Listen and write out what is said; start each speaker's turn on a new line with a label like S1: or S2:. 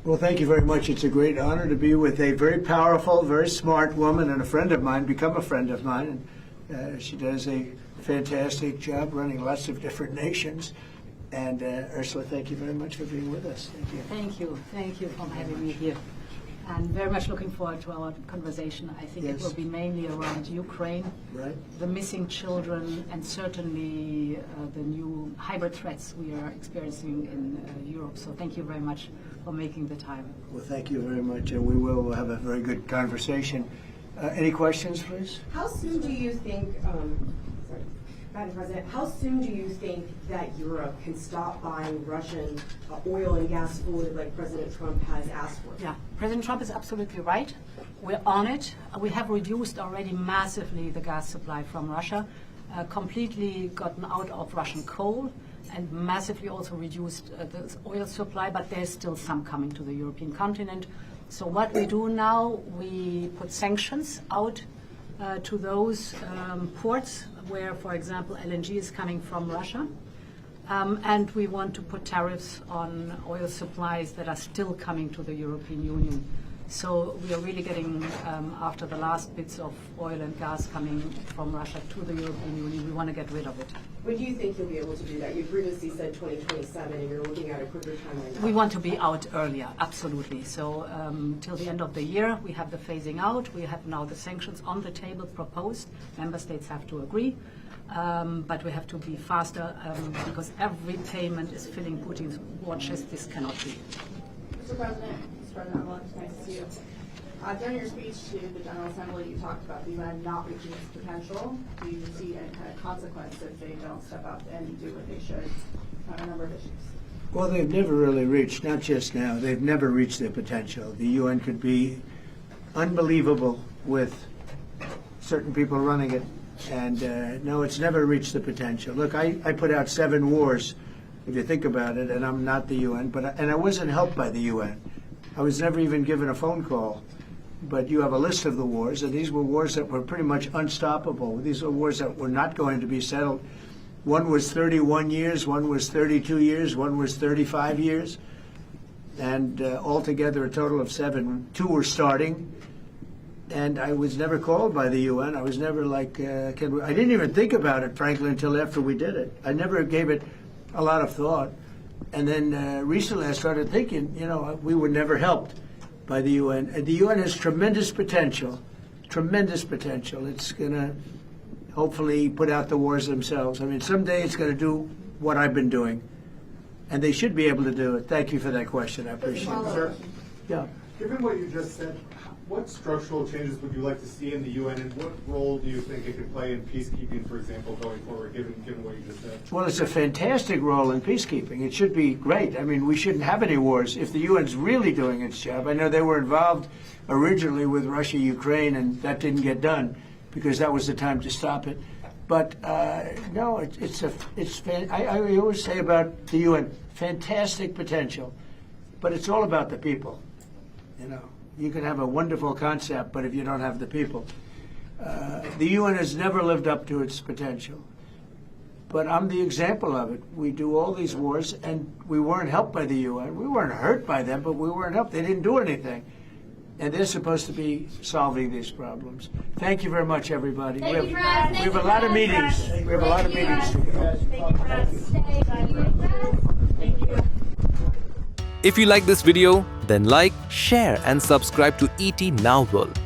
S1: Well, thank you very much. It's a great honor to be with a very powerful, very smart woman and a friend of mine, become a friend of mine. And she does a fantastic job running lots of different nations. And Ursula, thank you very much for being with us. Thank you.
S2: Thank you. Thank you for having me here. And very much looking forward to our conversation. I think it will be mainly around Ukraine,
S1: Right.
S2: the missing children, and certainly the new hybrid threats we are experiencing in Europe. So thank you very much for making the time.
S1: Well, thank you very much, and we will have a very good conversation. Any questions, please?
S3: How soon do you think, Madam President, how soon do you think that Europe can stop buying Russian oil and gas fluid like President Trump has asked for?
S2: Yeah, President Trump is absolutely right. We're on it. We have reduced already massively the gas supply from Russia, completely gotten out of Russian coal, and massively also reduced the oil supply, but there's still some coming to the European continent. So what we do now, we put sanctions out to those ports where, for example, LNG is coming from Russia. And we want to put tariffs on oil supplies that are still coming to the European Union. So we are really getting after the last bits of oil and gas coming from Russia to the European Union. We want to get rid of it.
S3: When do you think you'll be able to do that? You previously said 2027, and you're looking at a quicker timeline.
S2: We want to be out earlier, absolutely. So till the end of the year, we have the phasing out. We have now the sanctions on the table proposed. Member states have to agree. But we have to be faster because every payment is filling Putin's war chest. This cannot be.
S4: Mr. President, it's nice to see you. During your speech to the General Assembly, you talked about the UN not reaching its potential. Do you see any kind of consequence if they don't step up and do what they should on a number of issues?
S1: Well, they've never really reached, not just now, they've never reached their potential. The UN could be unbelievable with certain people running it. And no, it's never reached the potential. Look, I put out 7 wars, if you think about it, and I'm not the UN, and I wasn't helped by the UN. I was never even given a phone call. But you have a list of the wars, and these were wars that were pretty much unstoppable. These are wars that were not going to be settled. One was 31 years, one was 32 years, one was 35 years, and altogether a total of 7. 2 were starting. And I was never called by the UN. I was never like, I didn't even think about it, frankly, until after we did it. I never gave it a lot of thought. And then recently I started thinking, we were never helped by the UN. And the UN has tremendous potential, tremendous potential. It's going to hopefully put out the wars themselves. I mean, someday it's going to do what I've been doing. And they should be able to do it. Thank you for that question. I appreciate it.
S5: Sir,
S1: Yeah.
S5: given what you just said, what structural changes would you like to see in the UN, and what role do you think it could play in peacekeeping, for example, going forward, given what you just said?
S1: Well, it's a fantastic role in peacekeeping. It should be great. I mean, we shouldn't have any wars if the UN's really doing its job. I know they were involved originally with Russia, Ukraine, and that didn't get done because that was the time to stop it. But no, I always say about the UN, fantastic potential, but it's all about the people, You can have a wonderful concept, but if you don't have the people. The UN has never lived up to its potential. But I'm the example of it. We do all these wars, and we weren't helped by the UN. We weren't hurt by them, but we weren't helped. They didn't do anything. And they're supposed to be solving these problems. Thank you very much, everybody. We have a lot of meetings. We have a lot of meetings to go.
S6: If you like this video, then like, share and subscribe to ET Now World.